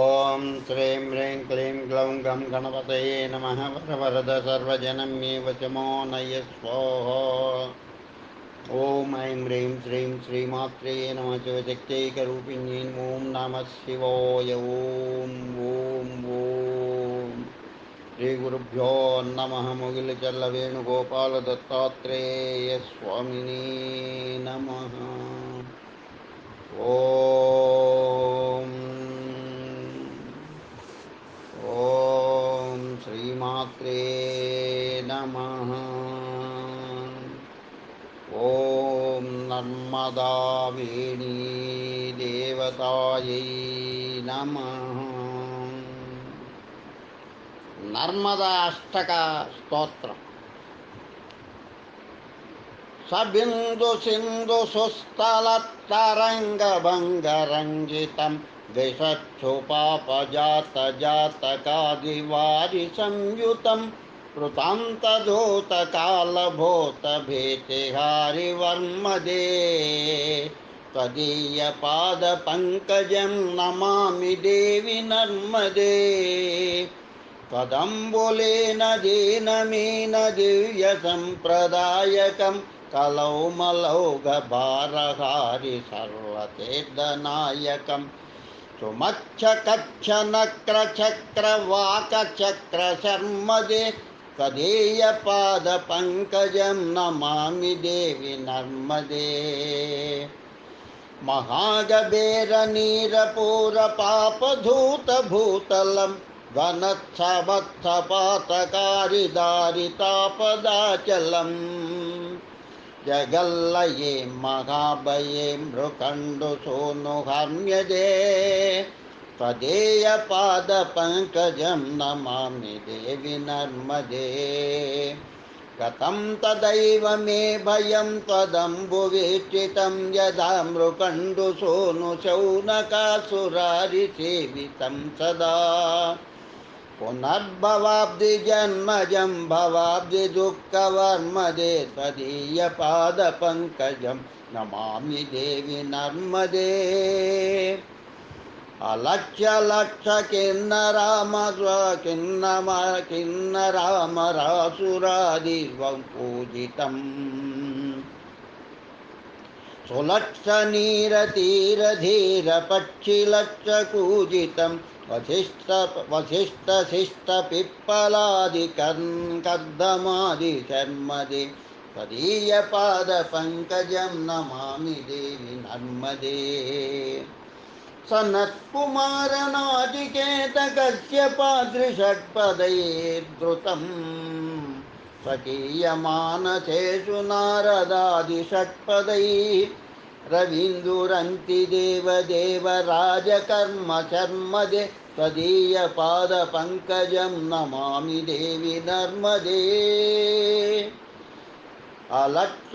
ఓం శ్రీం హ్రీం క్లీం గ్లౌం గం గణపతయే నమః వరవరద సర్వజనమే వచమో నయ స్వాహా. ఓం ఐం హ్రీం శ్రీం శ్రీమాత్రే నమః శివశక్తైకరూపిణ్యై ఓం నమః శివాయ. ఓం ఓం ఓం శ్రీ గురుభ్యో నమః. ముగిలిచల్ల వేణుగోపాల దత్తాత్రేయ స్వామిని నమః. ఓం ఓం శ్రీమాత్రే నమః. ఓం నర్మదావేణీ దేవతాయై నమః. నర్మదా అష్టక స్తోత్రం. సబిందు సింధు సుస్థల తరంగ భంగరంజితం దిశక్షుపాపజాత జాతకాదివారి సంయుతం కృతాంతధూత కాలభూత భీతిహారి వర్మదే త్వదీయ పాద పంకజం నమామి దేవి నర్మదే. త్వదంబులేన దీనమీన దివ్య సంప్రదాయకం కలౌమలౌఘ భారహారి సర్వతీర్థనాయకం సుమచ్చ కచ్చ నక్ర చక్ర వాక చక్ర శర్మదే తదీయ పాద పంకజం నమామి దేవి నర్మదే. మహాగబేర నీరపూర పాపధూత భూతలం వనత్సవత్సపాతకారి దారితాపదాచలం జగల్లయే మహాభయే మృకండు సోను హర్మ్యదే తదేయ పాద పంకజం నమామి దేవి నర్మదే. గతం తదైవ మే భయం త్వదంబువేక్షితం యదా మృకండు సోను శౌనకాసురారి సేవితం సదా పునర్భవాబ్ది జన్మజం భవాబ్ది దుఃఖవర్మదే తదీయ పాద పంకజం నమామి దేవి నర్మదే. అలక్ష్య లక్ష కిన్నరామరాసురాదివం పూజితం సులక్ష నీరతీరధీర పక్షిలక్ష కూజితం వశిష్ట శిష్ట పిప్పలాది కర్దమాది శర్మదే తదీయ పాద పంకజం నమామి దేవి నర్మదే. సనత్కుమార నాటికేత కశ్యపాద్రిషట్పదైర్ధృతం స్వకీయమానసేషు నారదాది షట్పదై రవీందురంతి దేవదేవ రాజకర్మ శర్మదే తదీయ పాద పంకజం నమామి దేవి నర్మదే. అలక్ష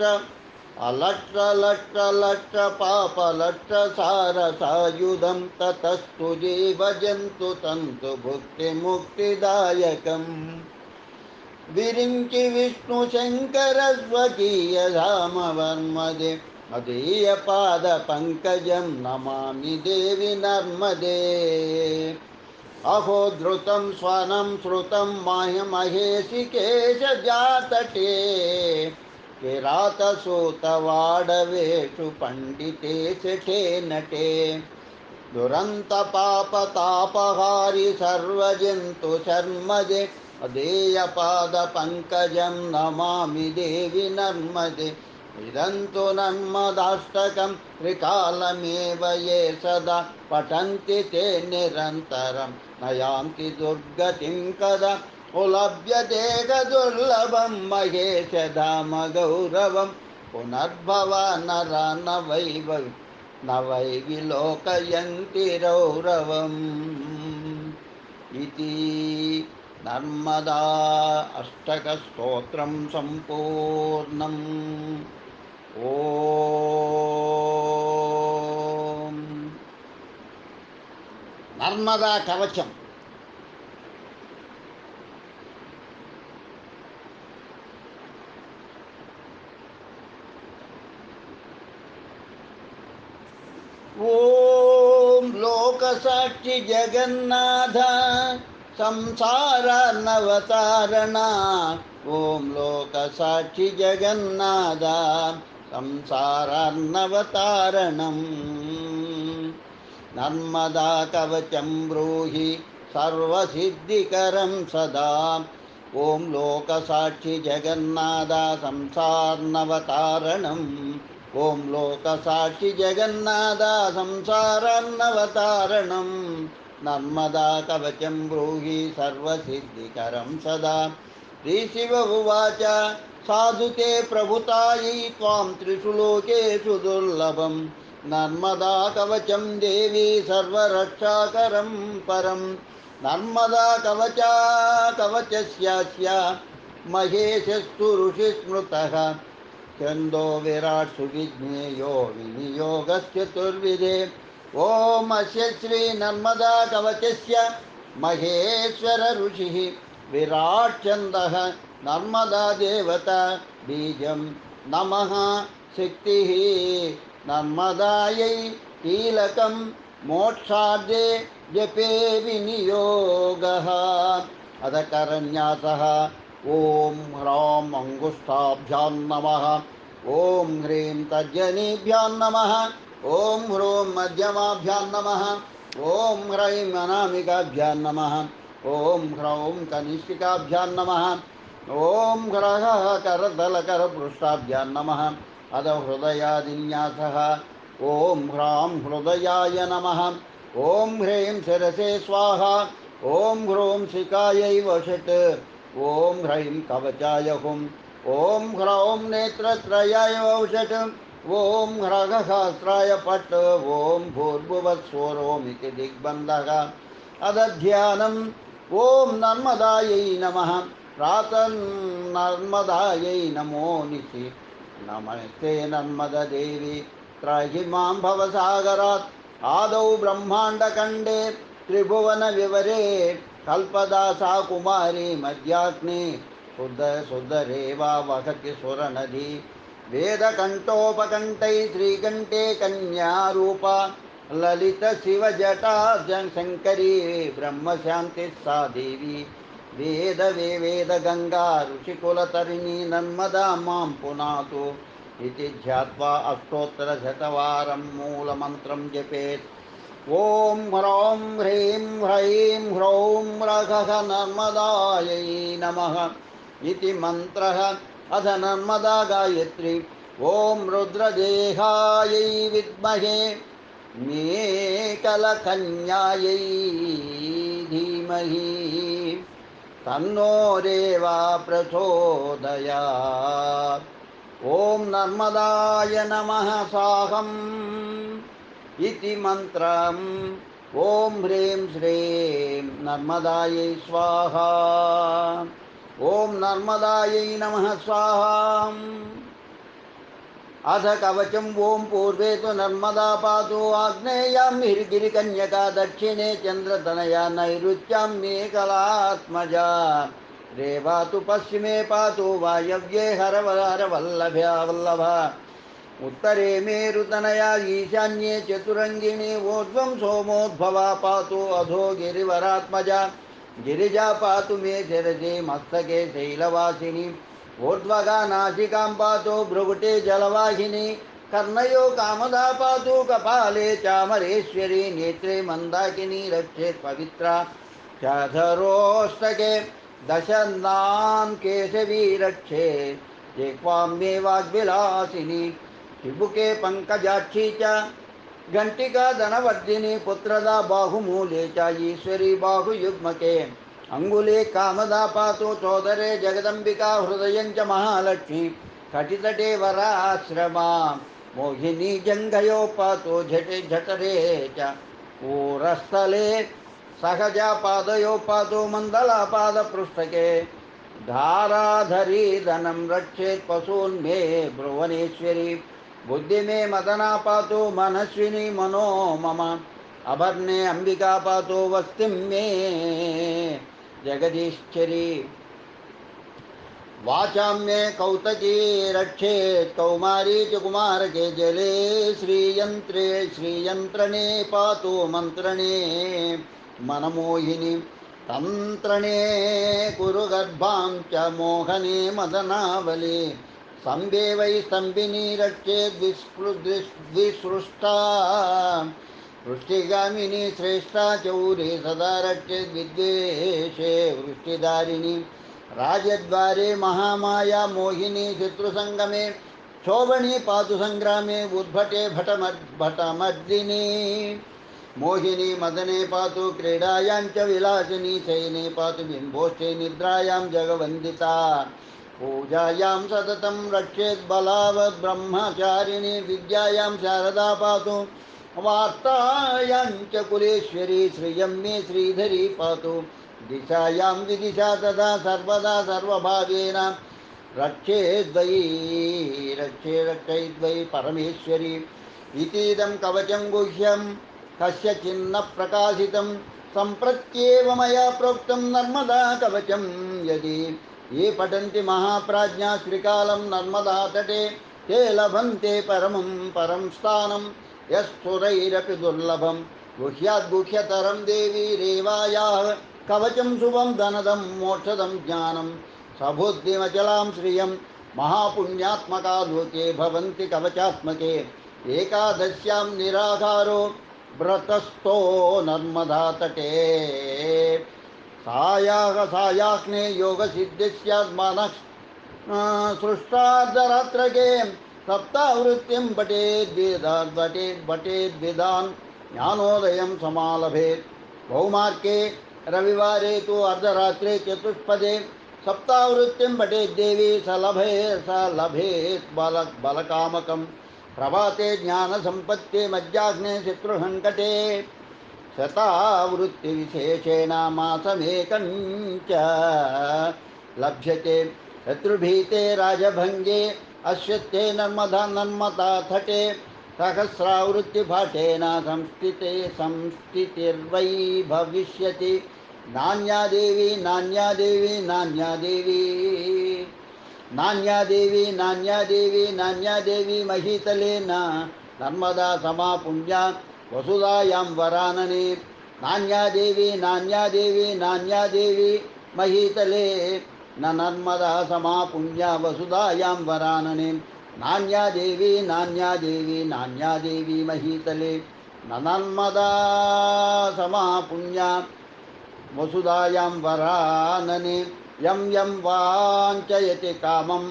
లక్ష పాపలక్ష సారసాయుధం తతస్తు జీవజంతు తంతు భుక్తి ముక్తిదాయకం విరించి విష్ణు శంకర స్వకీయ ధామవర్మదే అదీయ పాద పంకజం నమామి దేవి నర్మదే. అహో ధృతం స్వనం శృతం మహేషి కేశ జాతటే కిరాతసూతవాడవేషు పండితే శఠే నటే దురంత పాప తాపహారి సర్వజంతు శర్మదే అదేయ పాద పంకజం నమామి దేవి నర్మదే. ఇదంతు నర్మదాష్టకం త్రికాలమేవ ఏ సదా పఠంతి తే నిరంతరం నయాంతి దుర్గతిం కదా ఉలభ్యతే దుర్లభం మహేశ ధామ గౌరవం పునర్భవ నర నవై విలోకయంతి రౌరవం. ఇది నర్మదా అష్టక స్తోత్రం సంపూర్ణం. ఓం నర్మదా కవచం. ఓం లోక लोकसाक्षि जगन्नाथ संसारार्णवतारण ॐ लोकसाक्षि जगन्नाथ संसारार्णवतारणम् नर्मदा कवचं ब्रूहि सर्वसिद्धिकरं सदा ॐ लोकसाक्षि जगन्नाथ संसारार्णवतारणम् ॐ लोकसाक्षि जगन्नाथ संसारार्णवतारणम् नर्मदा कवचं ब्रूहि सर्वसिद्धिकरं सदा श्रीशिव उवाच साधु ते प्रभुतायै त्वां त्रिषु लोकेषु दुर्लभं नर्मदा कवचं देवी सर्वरक्षाकरं परं नर्मदा कवचस्यास्य महेशस्तु ऋषिस्मृतः छन्दो विराट् सुविज्ञेयो विनियोगश्चतुर्विधे ॐ अस्य श्रीनर्मदा कवचस्य महेश्वर ऋषिः विराट् छन्दः नर्मदा देवता बीजं नमः शक्तिः नर्मदायै कीलकं मोक्षार्थे जपे विनियोगः अथ करन्यासः ॐ ह्रां अङ्गुष्ठाभ्यां नमः ॐ ह्रीं तर्जनीभ्यां नमः ॐ ह्रूं मध्यमाभ्यां नमः ॐ ह्रैं अनामिकाभ्यां नमः ॐ ह्रौं कनिष्ठिकाभ्यां नमः ॐ ह्रः करतलकरपृष्ठाभ्यां नमः अथ हृदयादिन्यासः ॐ ह्रां हृदयाय नमः ॐ ह्रीं शिरसे स्वाहा ॐ ह्रूं शिखायै वषट् ॐ ह्रैं कवचाय हुम् ॐ ह्रौं नेत्रत्रयाय वषट् ॐ ह्रगहस्राय पट् ॐ भूर्भुवस्वरोमिति दिग्बन्धः अदध्यानम् ॐ नर्मदायै नमः प्रातर्नर्मदायै नमो निशि नमस्ते नर्मददेवी त्राहि मां भवसागरात् आदौ ब्रह्माण्डखण्डे त्रिभुवनविवरे कल्पदासा कुमारी मध्याग्नि शुद्धरेवा वहति सुरनदी वेदकण्ठोपकण्ठै श्रीकण्ठे कन्यारूपा ललितशिवजटा शङ्करी ब्रह्मशान्तिः सा देवी वेदगङ्गा ऋषिकुलतरिणी नर्मदा मां पुनातु इति ध्यात्वा अष्टोत्तरशतवारं मूलमन्त्रं जपेत् ॐ ह्रौं ह्रीं ह्रैं ह्रौं ह्रः नर्मदायै नमः इति मन्त्रः अथ नर्मदा गायत्री ॐ रुद्रदेहायै विद्महे मेकलकन्यायै धीमहि तन्नो रेवा प्रचोदयात् ॐ नर्मदाय नमः साहम् इति मन्त्रम् ॐ ह्रीं श्रीं नर्मदायै स्वाहा ॐ नर्मदायै नमः स्वाहा अथ कवचं ॐ पूर्वे तु नर्मदा पातु आग्नेयां हिरगिरिकन्यका दक्षिणे चन्द्रतनया नैऋत्यां मेखलात्मजा रेवा तु पश्चिमे पातु वायव्ये हरवल्लभ्या वल्लभा उत्तरे मेरुतनया ईशान्ये चतुरङ्गिणी ऊर्ध्वं सोमोद्भवा पातु अधो गिरिवरात्मजा गिरिजा पातु मे शिरसि मस्तके शैलवासिनी ऊर्ध्वगा नासिकां पातु भ्रुकुटे जलवाहिनी कर्णयो कामदा पातु कपाले चामरेश्वरी नेत्रे मन्दाकिनी रक्षेत् पवित्रा चाधरोष्टके दशनां केशवी रक्षेत् जिह्वां मे वाग्विलासिनी चिबुके पङ्कजाक्षी च घण्टिका धनवर्धिनी पुत्रदा बाहुमूले च ईश्वरी बाहुयुग्मके अंगुले कामदा पातु चोदरे जगदंबिका हृदयं च महालक्ष्मी कटितटे वराश्रमा मोहिनी जंघयो पातु झटे झटरे च ऊरस्थले सहजा पादयो पातु मंदला पादपृष्ठके धाराधरी धनं रक्षेत् पशून् मे भुवनेश्वरी बुद्धि मे मदना पातु मनस्विनी मनो मम अभर्णे अंबिका पातु वस्तिं मे जगदीश्वरी वाचां मे कौतकी रक्षेत् कौमारी च कुमारके जले श्रीयन्त्रे श्रीयन्त्रणे पातु मन्त्रणे मनमोहिनी तन्त्रणे कुरु गर्भां च मोहने मदनावले स्तम्भे वै स्तम्भिनी रक्षेत् विसृष्टा वृष्टिगामिनी श्रेष्ठा चौरे सदा रक्षेत् विद्वेषे वृष्टिधारिणी राजद्वारे महामाया मोहिनी शत्रुसंगमे शोभनी पातु संग्रामे उद्भटे भटमर्दिनी मोहिनी मदने पातु क्रीडायां च विलासिनी शयने पातु बिम्बोष्ठे निद्रायां जगवन्दिता पूजायां सततं रक्षेत् बलावत् ब्रह्मचारिणी विद्यायां शारदा पातु वार्तायां च कुलेश्वरी श्रियं मे श्रीधरी पातु दिशायां विदिशा तदा सर्वदा सर्वभावेन रक्षेद्वै परमेश्वरी इतीदं कवचं गुह्यं कस्यचिन्न प्रकाशितं सम्प्रत्येव मया प्रोक्तं नर्मदा कवचं यदि ये पठन्ति महाप्राज्ञा श्रीकालं नर्मदा तटे ते लभन्ते परं स्थानं यस्तुरैरपि दुर्लभं गुह्याद् गुह्यतरं देवी रेवायाः कवचं शुभं धनदं मोक्षदं ज्ञानं सबुद्धिमचलां श्रियं महापुण्यात्मका लोके भवन्ति कवचात्मके एकादश्यां निराकारो व्रतस्थो नर्मदा तटे सायाह्ने योगसिद्धिस्यात्मानः सृष्टार्धरात्रके सप्तावृत्तिं पठेद्विदान् ज्ञानोदयं समालभेत् कौमार्के रविवारे तु अर्धरात्रे चतुष्पदे सप्तावृत्तिं पठेद्देवी स लभेत् बलकामकं प्रभाते ज्ञानसम्पत्ते मध्याह्ने शत्रुसङ्कटे शतावृत्तिविशेषेण मासमेकं च लभ्यते शत्रुभीते राजभङ्गे अश्वत्थे नर्मदा तटे सहस्रावृत्तिपाठेन संस्थितिर्वै भविष्यति नान्या देवी महीतले नर्मदा समा पुण्या वसुधायां वरानने नान्या देवी महीतले न नर्मदा समा पुण्या वसुधायां वरानने नान्या देवी महीतले न नर्मदा समा पुण्या वसुधायां वरानने यं वाञ्छयति कामं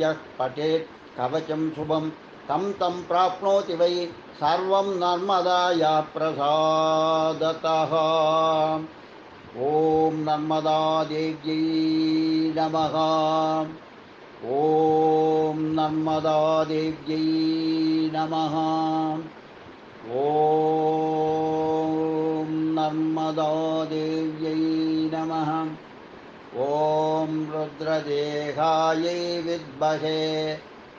यः पठेत् कवचं शुभं तं प्राप्नोति वै सर्वं नर्मदाया प्रसादतः। ॐ नर्मदादेव्यै नमः। ॐ नर्मदादेव्यै नमः। ॐ नर्मदादेव्यै नमः। ॐ रुद्रदेहायै विद्महे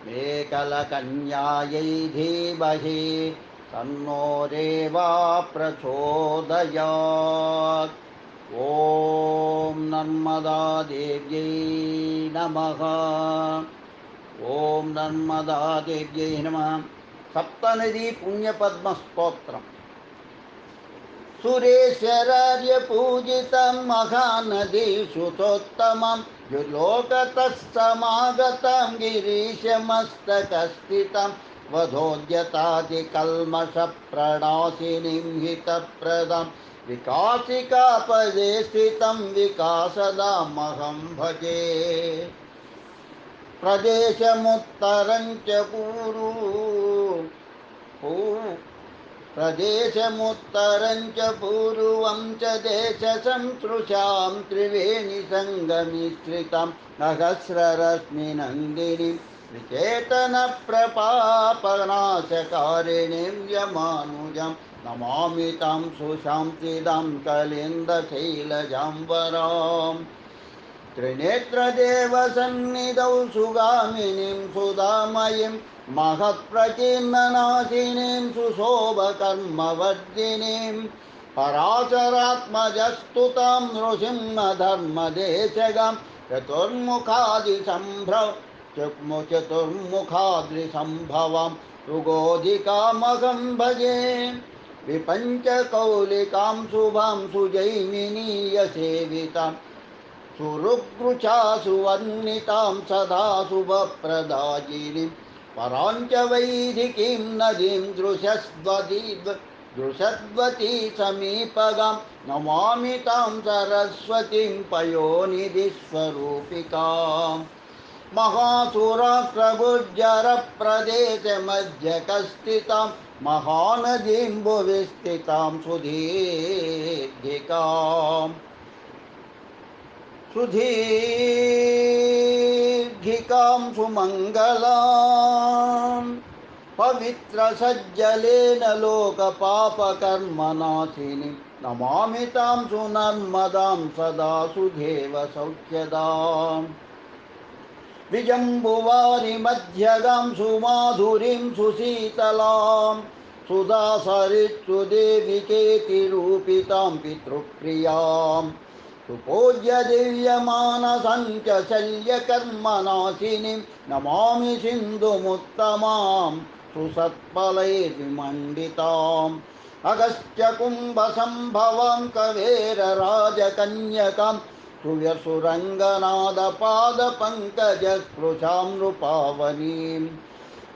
मेकलकन्यायै धीमहि तन्नो रेवा प्रचोदयात्। ॐ नर्मदादेव्यै नमः। ॐ नर्मदादेव्यै नमः। सप्तनदी पुण्यपद्मस्तोत्रम्। सुरेश्वरार्य पूजितं महानदी सुतोत्तमं युलोकतः समागतं गिरीशमस्तकस्थितं वधोद्यतादिकल्मषप्रणाशिनीं हितप्रदं विकासिकापदे स्थितं विकासदामहं भजे। प्रदेशमुत्तरं च पूर्वं च देशसंसृशां त्रिवेणीसङ्गमिश्रितं नगस्ररश्मिनन्दिनीं विचेतनप्रपापनाशकारिणीं यमानुजं नमामि तां सुशान्तिदां कलिन्दशैलजाम्बराम्। त्रिनेत्रदेवसन्निधौ सुगामिनीं सुधामयीं महत्प्रकीर्णनाशिनीं सुशोभकर्मवर्धिनीं पराशरात्मजस्तुतां नृसिंहधर्मदेशगां चतुर्मुखाद्रिसम्भवां ऋगोधिकामहं भजे विपञ्चकौलिकां शुभां सुजैमिनीयसेवितां सुरुग्रुचा सुवर्णितां सदा शुभप्रदायिनीं पराञ्च वैदिकीं नदीं दृशद्वती समीपगां नमामि तां सरस्वतीं पयोनिधिस्वरूपिकाम् महासुराष्ट्रगुज्जरप्रदेशमध्यकस्थितां महानदीं भुवि स्थितां सुदीर्घिकां सुमङ्गलां पवित्रसज्जलेन लोकपापकर्मनाशिनीं नमामि तां सुनर्मदां सदा सुधेव सौख्यदाम् विजम्बुवारिमध्यगां सुमाधुरीं सुशीतलां सुधासरित्सुदेविकेतिरूपितां पितृप्रियां सुपूज्य दिव्यमानसञ्च शल्यकर्मनाशिनीं नमामि सिन्धुमुत्तमां सुसत्फलैर्विमण्डिताम् अगस्त्यकुम्भसम्भवां कवेरराजकन्यकां सुव्यसुरङ्गनादपादपङ्कजस्पृशां नृपावनीं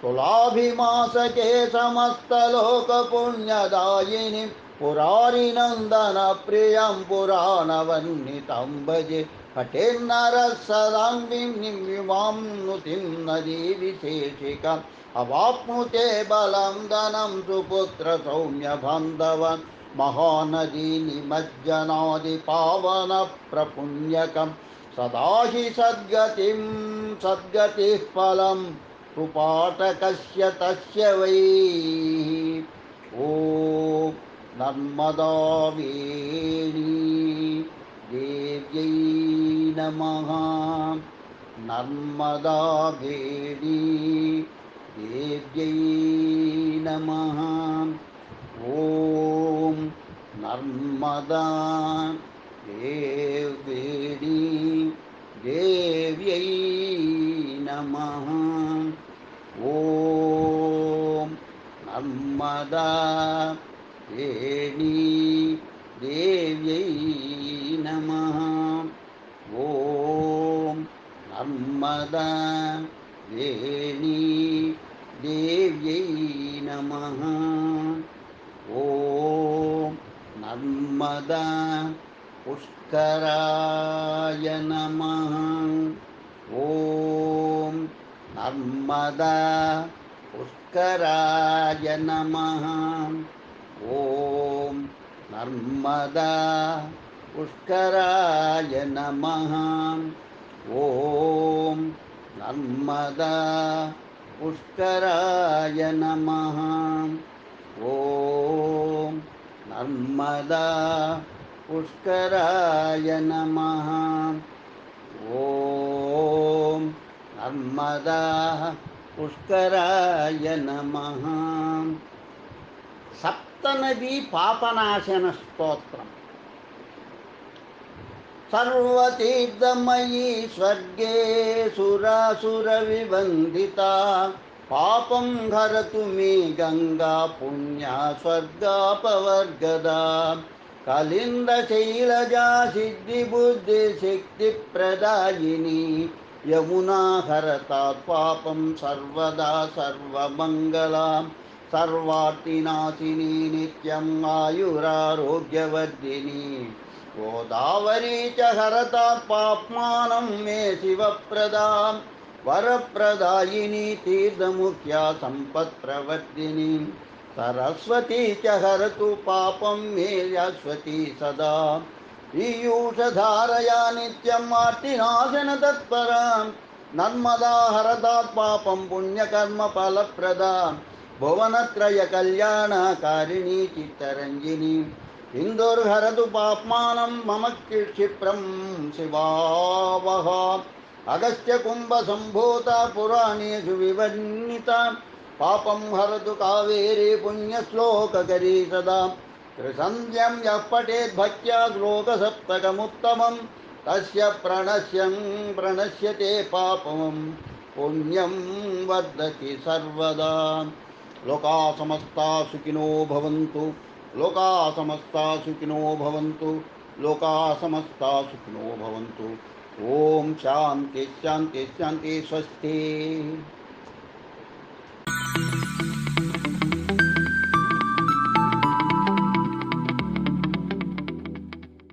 तुलाभिमासके समस्तलोकपुण्यदायिनीं पुरारिनन्दनप्रियां पुराणवर्णितां भजे पठेन्नरः सदां विमां नुतिं नदीविशेषिकाम् अवाप्नुते बलं धनं सुपुत्रसौम्यबान्धवान् महानदी निमज्जनादिपावनप्रपुण्यकं सदा हि सद्गतिः फलं सुपाठकस्य तस्य वै ॐ नर्मदावेणी देव्यै नमः नर्मदावेणी देव्यै नमः ॐ नर्मदा देवी देव्यै नमः ॐ नर्मदा देवी देव्यै नमः ॐ नर्मदा देवी देव्यै नमः ॐ नर्मदा पुष्कराय नमः ॐ नर्मदा पुष्कराय नमः ॐ नर्मदा पुष्कराय नमः ॐ नर्मदा पुष्कराय नमः ॐ नर्मदा पुष्कराय नमः ॐ नर्मदा पुष्कराय नमः सप्तनदी पापनाशन स्तोत्रम् सर्वतीर्थमयी स्वर्गे सुरासुरविवन्दिता पापं हरतु मे गंगा पुण्या स्वर्गापवर्गदा कलिन्दशैलजा सिद्धिबुद्धिशक्तिप्रदायिनी यमुना हरतात् पापं सर्वदा सर्वमङ्गला सर्वार्थिनाशिनी नित्यम् आयुरारोग्यवर्धिनी गोदावरी च हरतात् पाप्मानं मे शिवप्रदां वरप्रदायिनी तीर्थमुख्या सम्पत्प्रवर्धिनी सरस्वती च हरतु पापं मे शाश्वती सदा पीयूषधारया नित्यम् आर्तिनाशनतत्परां नर्मदा हरतात् पापं पुण्यकर्मफलप्रदां भुवनत्रयकल्याणकारिणी चित्तरञ्जिनी इंदुर्हरतु पाप्मानं मम क्षिप्रं शिवावह अगस्त्यकुम्भसम्भूता पुराणेषु विवर्णिता पापं हरतु कावेरी पुण्यश्लोककरी सदा त्रिसन्ध्यं यः पठेत् भक्त्या श्लोकसप्तकमुत्तमं तस्य प्रणश्यते पापं पुण्यं वर्धति सर्वदा। लोका समस्ता सुखिनो भवन्तु, लोका समस्ता सुखिनो भवन्तु, लोका समस्ता सुखिनो भवन्तु। ओम शांति शांति शांति। स्वस्ति।